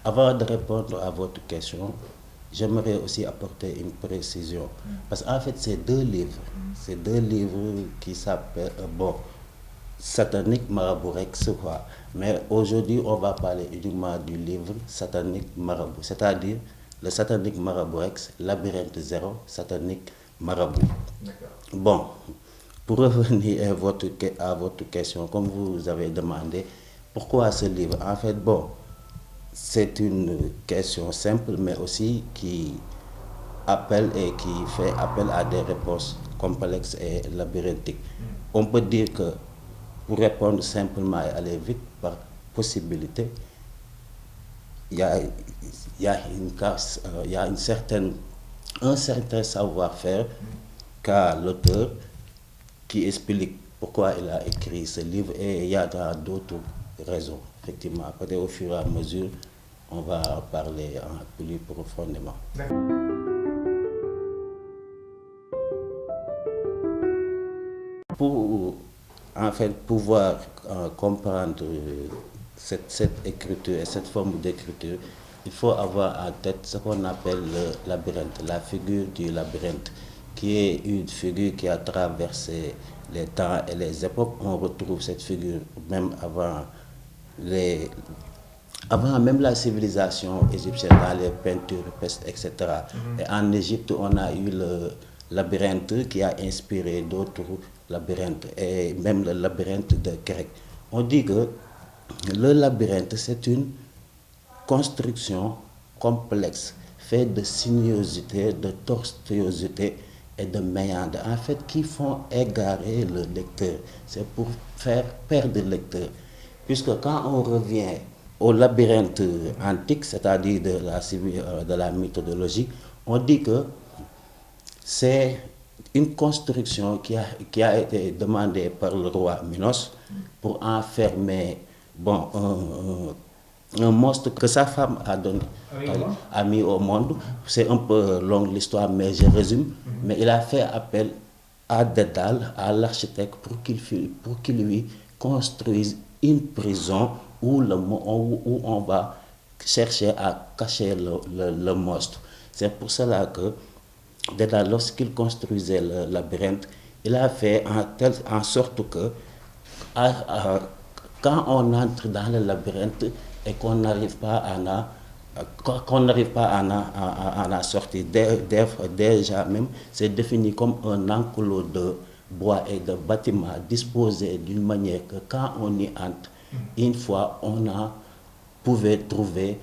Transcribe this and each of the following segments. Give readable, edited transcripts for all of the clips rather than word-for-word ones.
Avant de répondre à votre question, j'aimerais aussi apporter une précision. Parce qu'en fait, c'est deux livres qui s'appellent, Satanique Marabout Rex, quoi. Mais aujourd'hui, on va parler uniquement du livre Satanique Marabout, c'est-à-dire le Satanique Marabout Rex, Labyrinthe Zéro, Satanique Marabout. Bon, pour revenir à votre question, comme vous avez demandé, pourquoi ce livre? En fait, bon, c'est une question simple, mais aussi qui appelle et qui fait appel à des réponses complexes et labyrinthiques. On peut dire que pour répondre simplement et aller vite par possibilité, il y a, il y a un certain savoir-faire qu'a l'auteur qui explique pourquoi il a écrit ce livre et il y a d'autres raisons. Effectivement, peut-être au fur et à mesure, on va en parler plus profondément. Pour en fait pouvoir comprendre cette écriture et cette forme d'écriture, il faut avoir en tête ce qu'on appelle le labyrinthe, la figure du labyrinthe, qui est une figure qui a traversé les temps et les époques. On retrouve cette figure même les, avant même la civilisation égyptienne, dans les peintures, etc. Et en Égypte, on a eu le labyrinthe qui a inspiré d'autres labyrinthes, et même le labyrinthe de Grec. On dit que le labyrinthe, c'est une construction complexe, faite de sinuosité, de tortuosité et de méandres, en fait, qui font égarer le lecteur. C'est pour faire perdre le lecteur. Puisque quand on revient au labyrinthe antique, c'est-à-dire de la mythologie, on dit que c'est une construction qui a été demandée par le roi Minos pour enfermer bon, un monstre que sa femme a, donné, a mis au monde. C'est un peu long l'histoire, mais je résume. Mais il a fait appel à Dédale, à l'architecte, pour qu'il lui construise une prison où on va chercher à cacher le monstre. C'est pour cela que Dédale, lorsqu'il construisait le labyrinthe, il a fait en sorte que quand on entre dans le labyrinthe et qu'on n'arrive pas à en sortir, déjà même, c'est défini comme un enclos de bois et de bâtiments disposés d'une manière que quand on y entre, une fois, on a pouvait trouver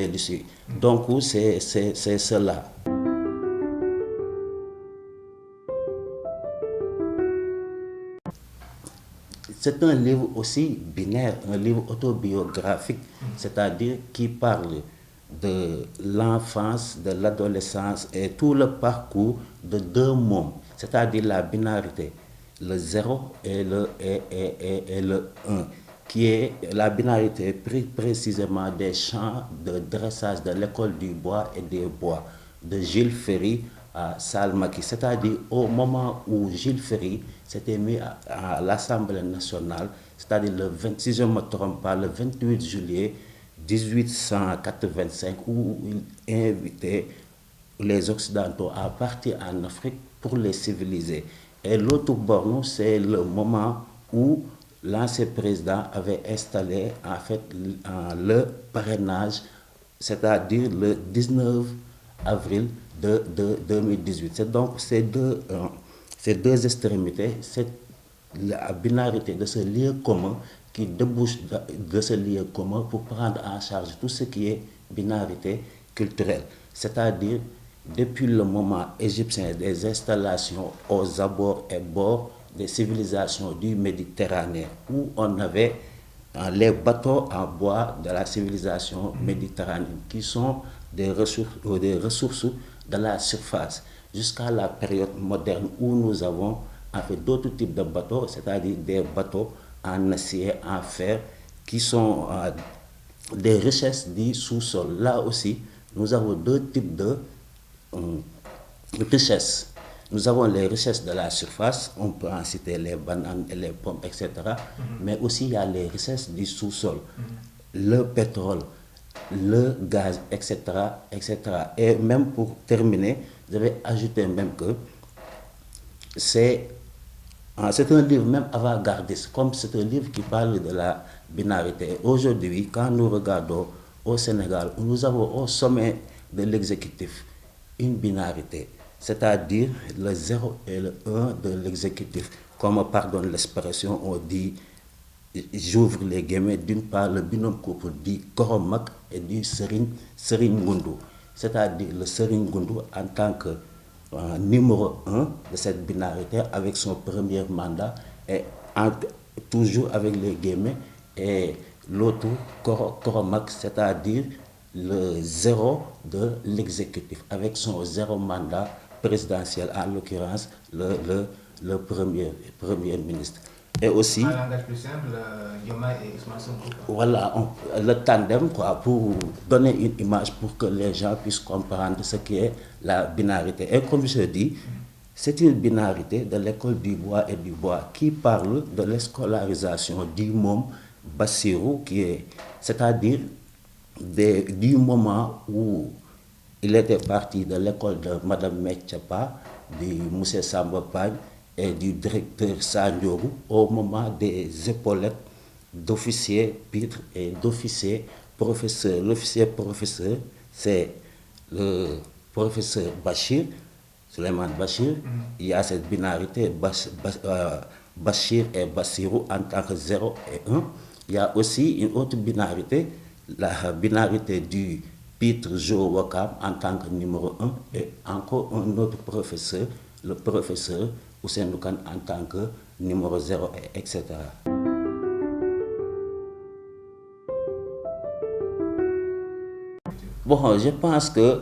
l'issue. Donc, c'est cela. C'est un livre aussi binaire, un livre autobiographique, c'est-à-dire qui parle de l'enfance, de l'adolescence et tout le parcours de deux mondes, c'est-à-dire la binarité, le 0 et le 1, qui est la binarité précisément des champs de dressage de l'école du bois et des bois de Jules Ferry à Salmaki, c'est-à-dire au moment où Jules Ferry s'était mis à l'Assemblée nationale, c'est-à-dire si je ne me trompe pas, le 28 juillet 1885, où il invitait les Occidentaux à partir en Afrique pour les civiliser. Et l'autre borne, c'est le moment où l'ancien président avait installé en fait le parrainage, c'est-à-dire le 19 avril de 2018. C'est donc ces deux extrémités, la binarité de ce lieu commun qui débouche de ce lieu commun pour prendre en charge tout ce qui est binarité culturelle. C'est-à-dire, depuis le moment égyptien des installations aux abords et bords des civilisations du Méditerranée, où on avait les bateaux en bois de la civilisation méditerranéenne, qui sont des ressources de la surface, jusqu'à la période moderne où nous avons en fait d'autres types de bateaux, c'est-à-dire des bateaux en acier, en fer, qui sont des richesses du sous-sol. Là aussi, nous avons deux types de richesses. Nous avons les richesses de la surface, on peut en citer les bananes et les pommes, etc. Mais aussi il y a les richesses du sous-sol, le pétrole, le gaz, etc., etc. Et même pour terminer, je vais ajouter même que c'est c'est un livre même avant-gardiste, comme c'est un livre qui parle de la binarité. Aujourd'hui, quand nous regardons au Sénégal, nous avons au sommet de l'exécutif une binarité, c'est-à-dire le 0 et le 1 de l'exécutif. Comme, pardonne l'expression, on dit, j'ouvre les guillemets, d'une part le binôme couple dit Koromak et du Serigne Ngoundou. C'est-à-dire le Serigne Ngoundou en tant que numéro 1 de cette binarité avec son premier mandat et toujours avec les guillemets, et l'autre Koromak, c'est-à-dire le 0 de l'exécutif avec son 0 mandat présidentiel, en l'occurrence le premier ministre. Et aussi, en langage plus simple, Diomaye et Ousmane Sonko. voilà, le tandem, quoi, pour donner une image pour que les gens puissent comprendre ce qu'est la binarité. Et comme je dis, c'est une binarité de l'école du bois et du bois qui parle de l'escolarisation du môme Bassirou, c'est-à-dire du moment où il était parti de l'école de Madame Metchapa, du Moussé Samba Pagne et du directeur Sandiogu, au moment des épaulettes d'officiers pitres et d'officiers professeurs. L'officier professeur, c'est le professeur Bachir, Suleiman Bachir. Il y a cette binarité Bachir et Bassirou en tant que 0 et 1. Il y a aussi une autre binarité, la binarité du Pitre Jo Wakam en tant que numéro 1 et encore un autre professeur, le professeur Hussein Doukan en tant que numéro 0, etc. Bon, je pense que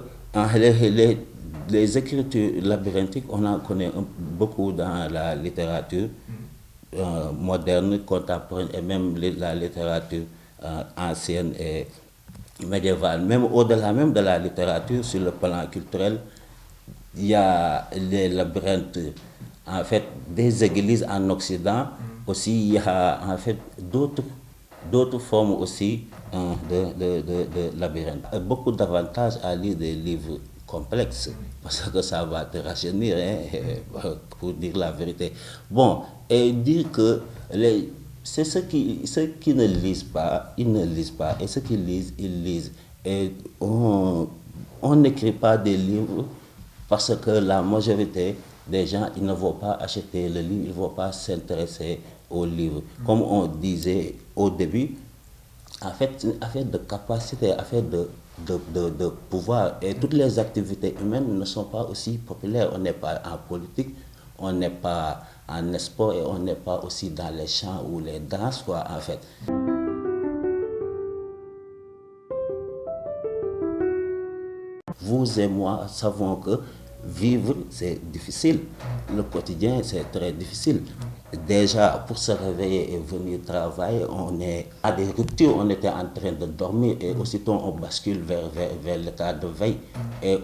les écritures labyrinthiques, on en connaît beaucoup dans la littérature moderne, contemporaine et même la littérature ancienne et médiévale. Même au-delà même de la littérature, sur le plan culturel, il y a les labyrinthes en fait des églises en Occident. Aussi, il y a en fait d'autres formes aussi de labyrinthe. Beaucoup d'avantages à lire des livres complexes parce que ça va te rajeunir, hein, pour dire la vérité. Bon, et dire que c'est ceux qui ne lisent pas, ils ne lisent pas, et ceux qui lisent, ils lisent. Et on n'écrit pas des livres parce que la majorité des gens, ils ne vont pas acheter le livre, ils ne vont pas s'intéresser au livre. Comme on disait au début, en fait, c'est une affaire de capacité, affaire de pouvoir. Et toutes les activités humaines ne sont pas aussi populaires. On n'est pas en politique, on n'est pas en sport et on n'est pas aussi dans les chants ou les danses, quoi, en fait. Vous et moi savons que vivre, c'est difficile. Le quotidien, c'est très difficile. Déjà, pour se réveiller et venir travailler, on est à des ruptures, on était en train de dormir et aussitôt on bascule vers l'état de veille. Et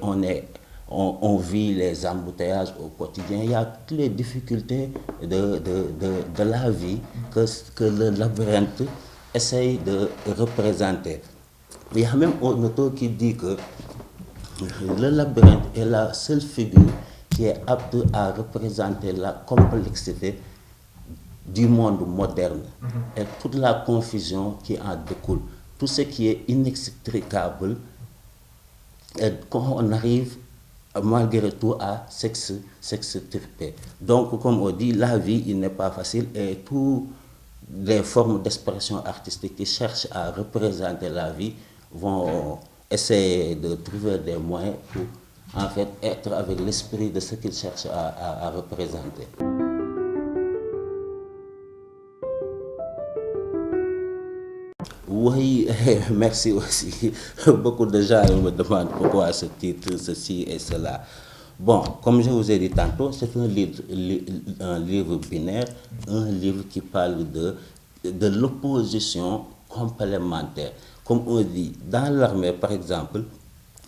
on vit les embouteillages au quotidien. Il y a toutes les difficultés de la vie que le labyrinthe essaye de représenter. Il y a même un auteur qui dit que le labyrinthe est la seule figure qui est apte à représenter la complexité du monde moderne et toute la confusion qui en découle, tout ce qui est inextricable et qu'on arrive malgré tout à s'extirper. Donc, comme on dit, la vie, il n'est pas facile et toutes les formes d'expression artistique qui cherchent à représenter la vie vont essayer de trouver des moyens pour en fait être avec l'esprit de ce qu'ils cherchent à représenter. Oui, merci aussi. Beaucoup de gens me demandent pourquoi ce titre, ceci et cela. Bon, comme je vous ai dit tantôt, c'est un livre binaire, un livre qui parle de l'opposition complémentaire. Comme on dit, dans l'armée, par exemple,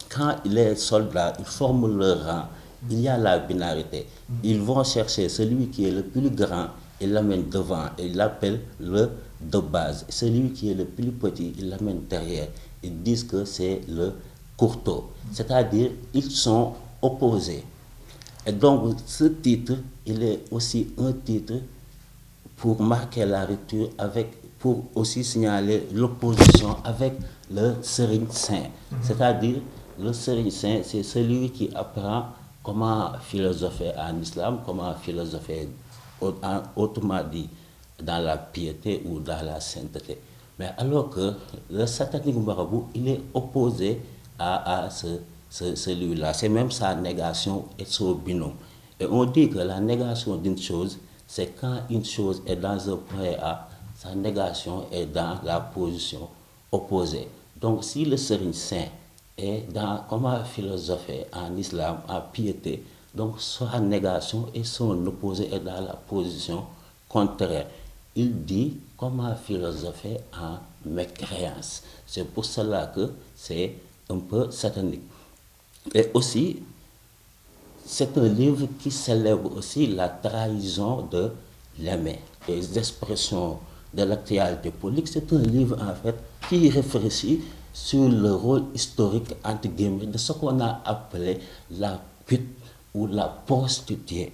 quand les soldats ils forment leur rang, il y a la binarité. Ils vont chercher celui qui est le plus grand, ils l'amènent devant et ils l'appellent le de base. Celui qui est le plus petit, il l'amène derrière. ils disent que c'est le courteau. C'est-à-dire, ils sont opposés. Et donc, ce titre, il est aussi un titre pour marquer la rupture pour aussi signaler l'opposition avec le Serigne Saint. C'est-à-dire, le Serigne Saint, c'est celui qui apprend comment philosopher en islam, comment philosopher, autrement dit, dans la piété ou dans la sainteté. Mais alors que le satanique marabout, il est opposé à celui-là. C'est même sa négation et son binôme. Et on dit que la négation d'une chose, c'est quand une chose est dans un point A, sa négation est dans la position opposée. Donc si le Serigne Saint est dans comment philosopher en islam, en piété, donc sa négation et son opposé est dans la position contraire. Il dit comment philosopher en mécréance. C'est pour cela que c'est un peu satanique. Et aussi, c'est un livre qui célèbre aussi la trahison de l'aimer. Les expressions de l'actualité politique, c'est un livre en fait qui réfléchit sur le rôle historique, entre guillemets, de ce qu'on a appelé la pute ou la prostituée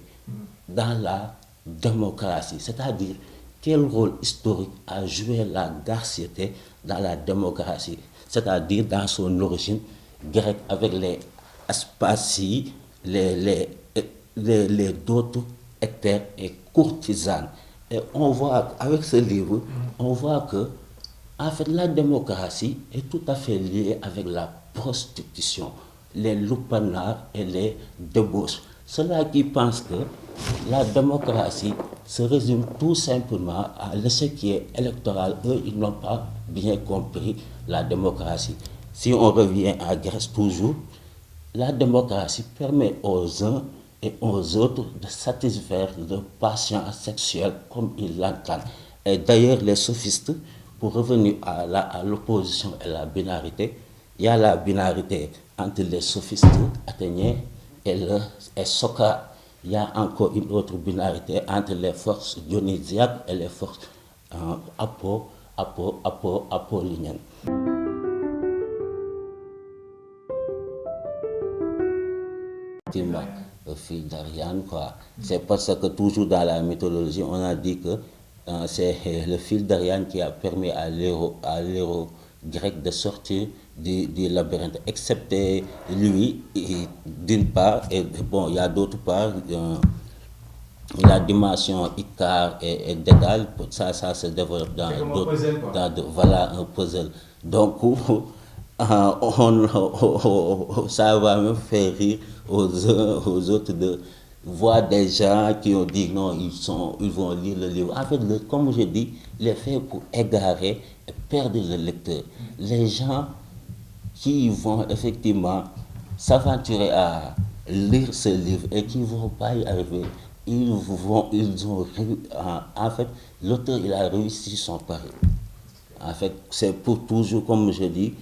dans la démocratie. C'est-à-dire, quel rôle historique a joué la garciété dans la démocratie, c'est-à-dire dans son origine grecque avec les Aspaties, les d'autres hectares et courtisanes. Et on voit, avec ce livre, on voit que, en fait, la démocratie est tout à fait liée avec la prostitution, les lupanards et les débauches. Ceux-là qui pensent que la démocratie se résume tout simplement à l'échiquier électoral, eux, ils n'ont pas bien compris la démocratie. Si on revient à Grèce toujours, la démocratie permet aux uns et aux autres de satisfaire leurs passions sexuelles comme ils l'entendent. Et d'ailleurs, les sophistes, pour revenir à l'opposition et la binarité, il y a la binarité entre les sophistes athéniens et Socrate. Il y a encore une autre binarité entre les forces dionysiaques et les forces apolliniennes. Le fil d'Ariane, quoi. C'est parce que toujours dans la mythologie, on a dit que c'est le fil d'Ariane qui a permis à l'héros grec de sortir du labyrinthe, excepté lui, d'une part, et bon, il y a d'autre part, la dimension Icare et Dédale, ça se développe dans d'autres. Voilà, un puzzle. Donc, ça va me faire rire aux autres de voir des gens qui ont dit non, ils vont lire le livre. En fait, comme je dis, il est fait pour égarer et perdre le lecteur. Les gens qui vont effectivement s'aventurer à lire ce livre et qui ne vont pas y arriver, en fait, l'auteur, il a réussi son pari. En fait, c'est pour toujours, comme je dis,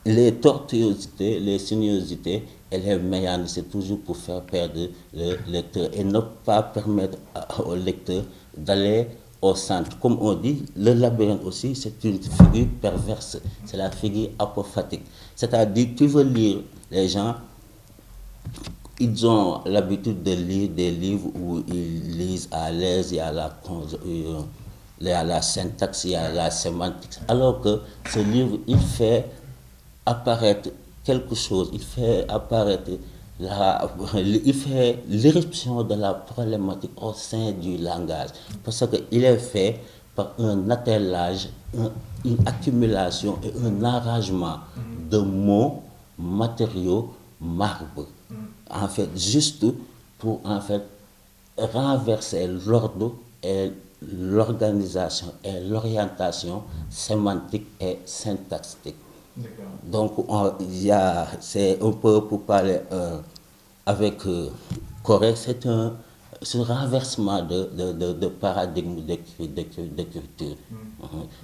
les tortuosités, les sinuosités et les méandres, c'est toujours pour faire perdre le lecteur et ne pas permettre au lecteur d'aller au centre. Comme on dit, le labyrinthe aussi, c'est une figure perverse, c'est la figure apophatique. C'est-à-dire, tu veux lire, les gens, ils ont l'habitude de lire des livres où ils lisent à l'aise, il y a la syntaxe, il y a la sémantique. Alors que ce livre, il fait apparaître quelque chose, il fait apparaître il fait l'éruption de la problématique au sein du langage. Parce qu'il est fait par un attelage, une accumulation et un arrangement de mots, matériaux, marbre. En fait, juste pour en fait renverser l'ordre et l'organisation et l'orientation sémantique et syntaxique. Donc, c'est un peu pour parler avec correct, c'est un renversement de paradigme d'écriture.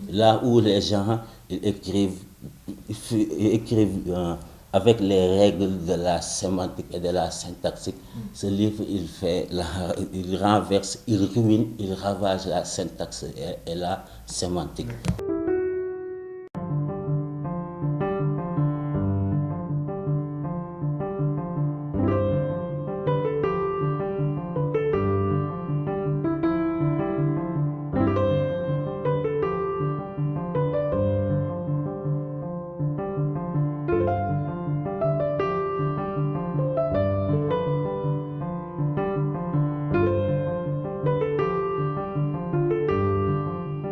Là où les gens écrivent avec les règles de la sémantique et de la syntaxique, ce livre, il renverse, il ruine, il ravage la syntaxe et la sémantique.